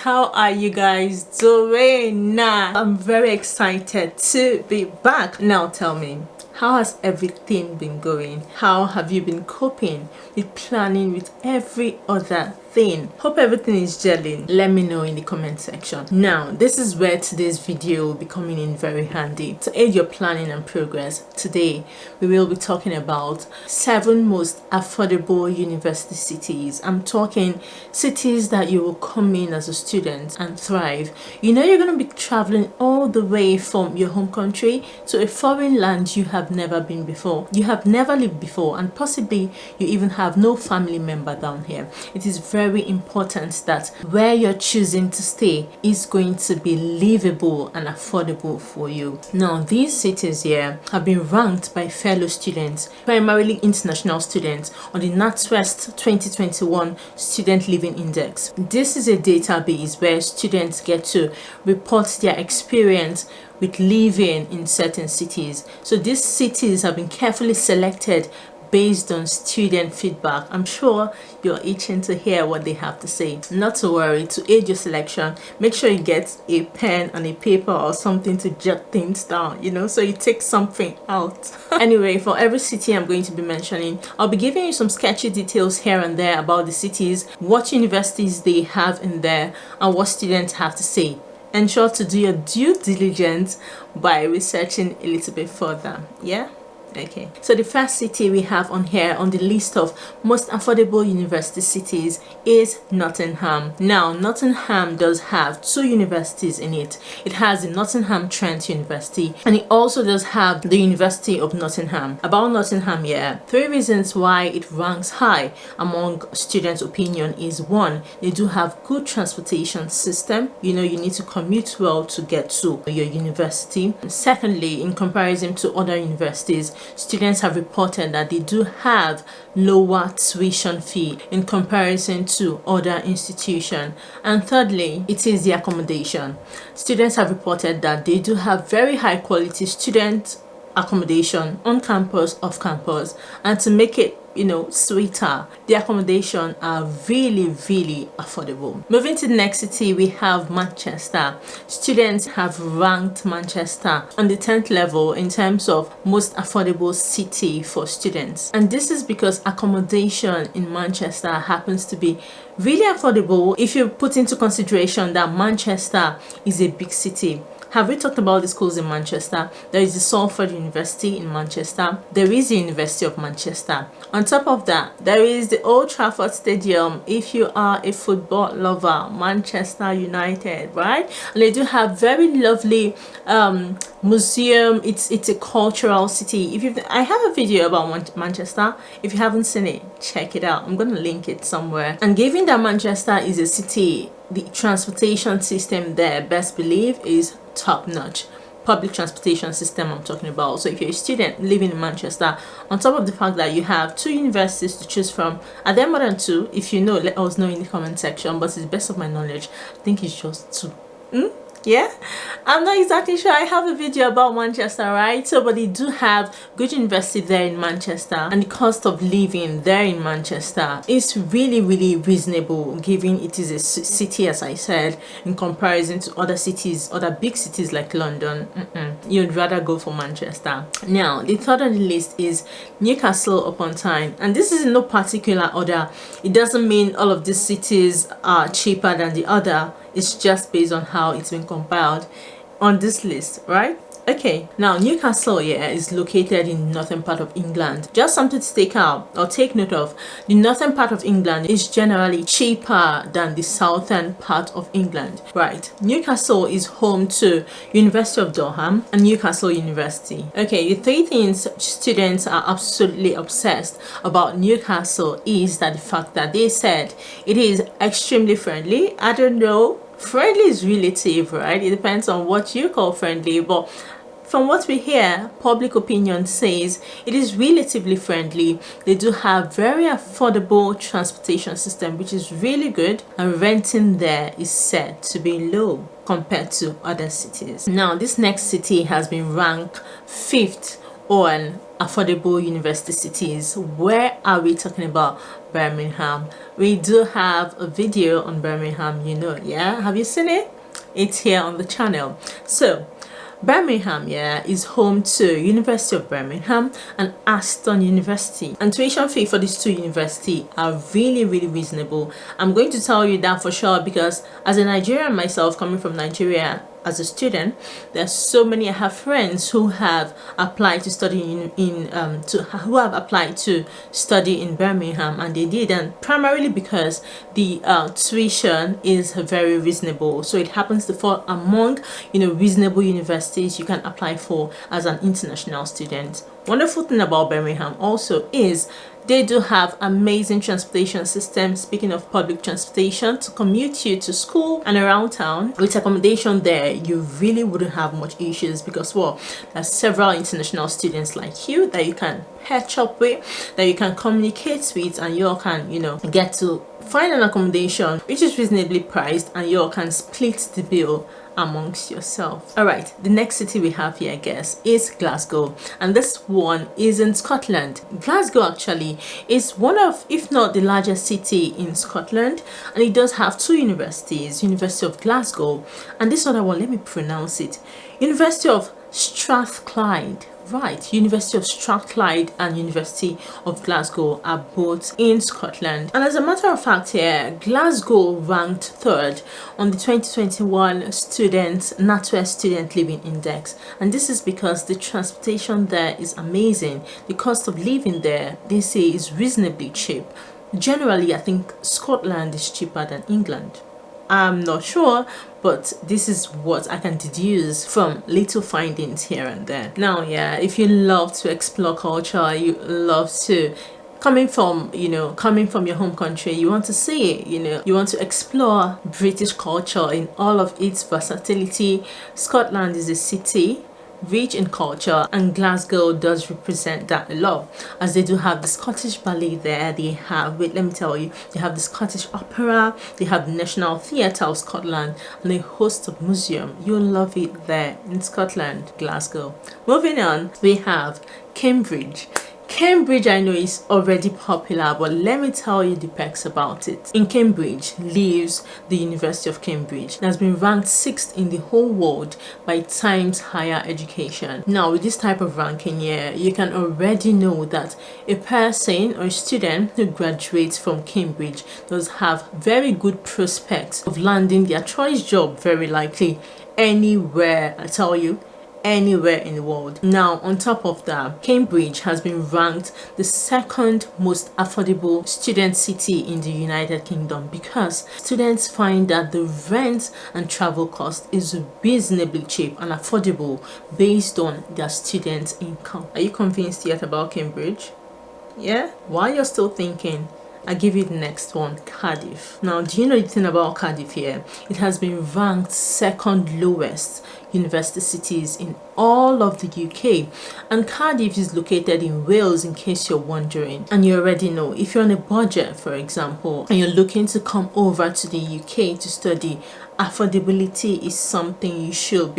How are you guys doing now? I'm very excited to be back. Now tell me, how has everything been going? How have you been coping with planning with every other thing? Hope everything is gelling. Let me know in the comment section. Now, this is where today's video will be coming in very handy to aid your planning and progress. Today, we will be talking about 7 most affordable university cities. I'm talking cities that you will come in as a student and thrive. You know, you're going to be traveling all the way from your home country to a foreign land you have never been before. You have never lived before, and possibly you even have no family member down here. It is very important that where you're choosing to stay is going to be livable and affordable for you. Now, these cities here have been ranked by fellow students, primarily international students, on the NatWest 2021 Student Living Index. This is a database where students get to report their experience with living in certain cities. So these cities have been carefully selected based on student feedback. I'm sure you're itching to hear what they have to say. Not to worry, to aid your selection, make sure you get a pen and a paper or something to jot things down, you know, so you take something out. Anyway, for every city I'm going to be mentioning, I'll be giving you some sketchy details here and there about the cities, what universities they have in there, and what students have to say. Ensure to do your due diligence by researching a little bit further. Yeah? Okay, so the first city we have on here on the list of most affordable university cities is Nottingham. Now, Nottingham does have 2 universities in it. It has the Nottingham Trent University, and it also does have the University of Nottingham. About Nottingham, yeah, 3 reasons why it ranks high among students' opinion is: 1, they do have good transportation system. You know, you need to commute well to get to your university. Secondly, in comparison to other universities, students have reported that they do have lower tuition fee in comparison to other institutions. And thirdly, it is the accommodation. Students have reported that they do have very high quality student accommodation on campus, off campus, and to make it, you know, sweeter, the accommodation are really affordable. Moving to the next city, we have Manchester. Students have ranked Manchester on the 10th level in terms of most affordable city for students, and this is because accommodation in Manchester happens to be really affordable if you put into consideration that Manchester is a big city. Have we talked about the schools in Manchester? There is the Salford University in Manchester. There is the University of Manchester. On top of that, there is the Old Trafford Stadium if you are a football lover, Manchester United, right? And they do have very lovely museum. It's a cultural city. I have a video about Manchester. If you haven't seen it, check it out. I'm going to link it somewhere. And given that Manchester is a city, the transportation system there, best believe, is top notch. Public transportation system I'm talking about. So if you're a student living in Manchester, on top of the fact that you have 2 universities to choose from, are there more than 2? If you know, let us know in the comment section, but to the best of my knowledge, I think it's just 2. Yeah, I'm not exactly sure. I have a video about Manchester, right? So, but they do have good university there in Manchester, and the cost of living there in Manchester is really reasonable, given it is a city, as I said, in comparison to other cities, other big cities like London. You'd rather go for Manchester. Now, the third on the list is Newcastle upon Tyne, and this is in no particular order. It doesn't mean all of these cities are cheaper than the other. It's just based on how it's been compiled on this list, right? Okay, now Newcastle here is located in the northern part of England. Just something to take note of. The northern part of England is generally cheaper than the southern part of England, right? Newcastle is home to University of Durham and Newcastle University. Okay, the 3 things students are absolutely obsessed about Newcastle is that the fact that they said it is extremely friendly. I don't know, friendly is relative, right? It depends on what you call friendly, but from what we hear, public opinion says it is relatively friendly. They do have very affordable transportation system, which is really good, and renting there is said to be low compared to other cities. Now, this next city has been ranked 5th on affordable university cities. Where are we talking about? Birmingham. We do have a video on Birmingham, yeah? Have you seen it? It's here on the channel. So Birmingham, yeah, is home to University of Birmingham and Aston University, and tuition fee for these two universities are really reasonable. I'm going to tell you that for sure, because as a Nigerian myself, coming from Nigeria as a student, there's so many. I have friends who have applied to study who have applied to study in Birmingham, and they did, and primarily because the tuition is very reasonable. So it happens to fall among reasonable universities you can apply for as an international student. Wonderful thing about Birmingham also is they do have amazing transportation systems. Speaking of public transportation, to commute you to school and around town with accommodation there, you really wouldn't have much issues, because there's several international students like you that you can catch up with, that you can communicate with, and you all can get to find an accommodation which is reasonably priced, and you all can split the bill amongst yourself. All right, the next city we have here, I guess, is Glasgow, and this one is in Scotland. Glasgow actually is one of, if not the largest city in Scotland, and it does have two universities, University of Glasgow and this other one, let me pronounce it, University of Strathclyde. Right, University of Strathclyde and University of Glasgow are both in Scotland. And as a matter of fact here, Glasgow ranked third on the 2021 NatWest Student Living Index. And this is because the transportation there is amazing. The cost of living there, they say, is reasonably cheap. Generally, I think Scotland is cheaper than England. I'm not sure, but this is what I can deduce from little findings here and there. Now, yeah, if you love to explore culture, you love to coming from your home country, you want to see it, you want to explore British culture in all of its versatility. Scotland is a city rich in culture, and Glasgow does represent that a lot, as they do have the Scottish Ballet there. They have, let me tell you, they have the Scottish Opera, they have the National Theatre of Scotland, and a host of museums. You'll love it there in Scotland, Glasgow. Moving on, we have Cambridge. Cambridge, I know, is already popular, but let me tell you the perks about it. In Cambridge lives the University of Cambridge. It has been ranked 6th in the whole world by Times Higher Education. Now, with this type of ranking here, you can already know that a person or a student who graduates from Cambridge does have very good prospects of landing their choice job, very likely anywhere, I tell you, anywhere in the world. Now, on top of that, Cambridge has been ranked the second most affordable student city in the United Kingdom, because students find that the rent and travel cost is reasonably cheap and affordable based on their students' income. Are you convinced yet about Cambridge? Yeah? While you're still thinking, I'll give you the next one, Cardiff. Now, do you know the thing about Cardiff here? It has been ranked second lowest university cities in all of the UK, and Cardiff is located in Wales, in case you're wondering. And you already know, if you're on a budget, for example, and you're looking to come over to the UK to study, affordability is something you should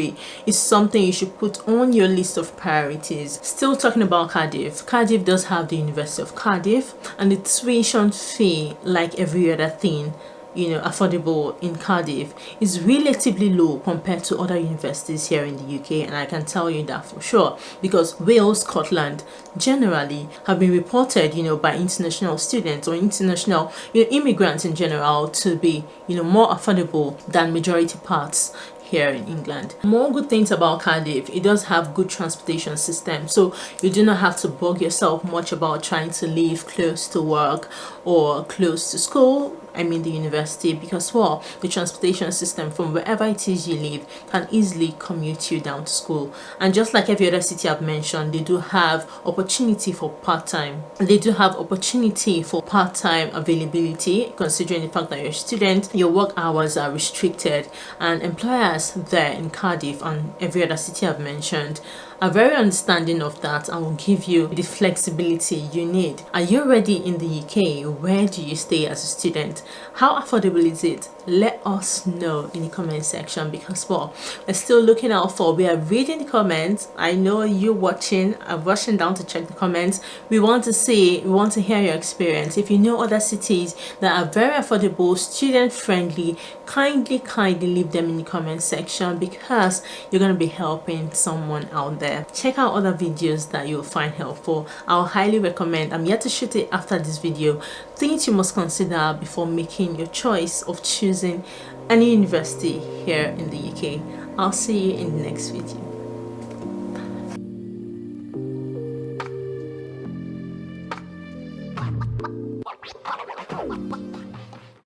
put on your list of priorities. Still talking about Cardiff, Cardiff does have the University of Cardiff, and the tuition fee, like every other thing affordable in Cardiff, is relatively low compared to other universities here in the UK, and I can tell you that for sure, because Wales, Scotland generally have been reported by international students or international immigrants in general to be more affordable than majority parts here in England. More good things about Cardiff: it does have good transportation system, so you do not have to bug yourself much about trying to live close to work or close to school, I mean the university, because the transportation system from wherever it is you live can easily commute you down to school. And just like every other city I've mentioned, they do have opportunity for part-time. They do have opportunity for part-time availability, considering the fact that you're a student, your work hours are restricted, and employers there in Cardiff and every other city I've mentioned are very understanding of that and will give you the flexibility you need. Are you already in the UK? Where do you stay as a student? How affordable is it? Let let us know in the comment section, because well, we're still looking out for, we are reading the comments. I know you're watching, I'm rushing down to check the comments. We want to hear your experience. If you know other cities that are very affordable, student friendly, kindly leave them in the comment section, because you're going to be helping someone out there. Check out other videos that you'll find helpful. I'll highly recommend. I'm yet to shoot it after this video. Things you must consider before making your choice of choosing any university here in the UK. I'll see you in the next video. Bye.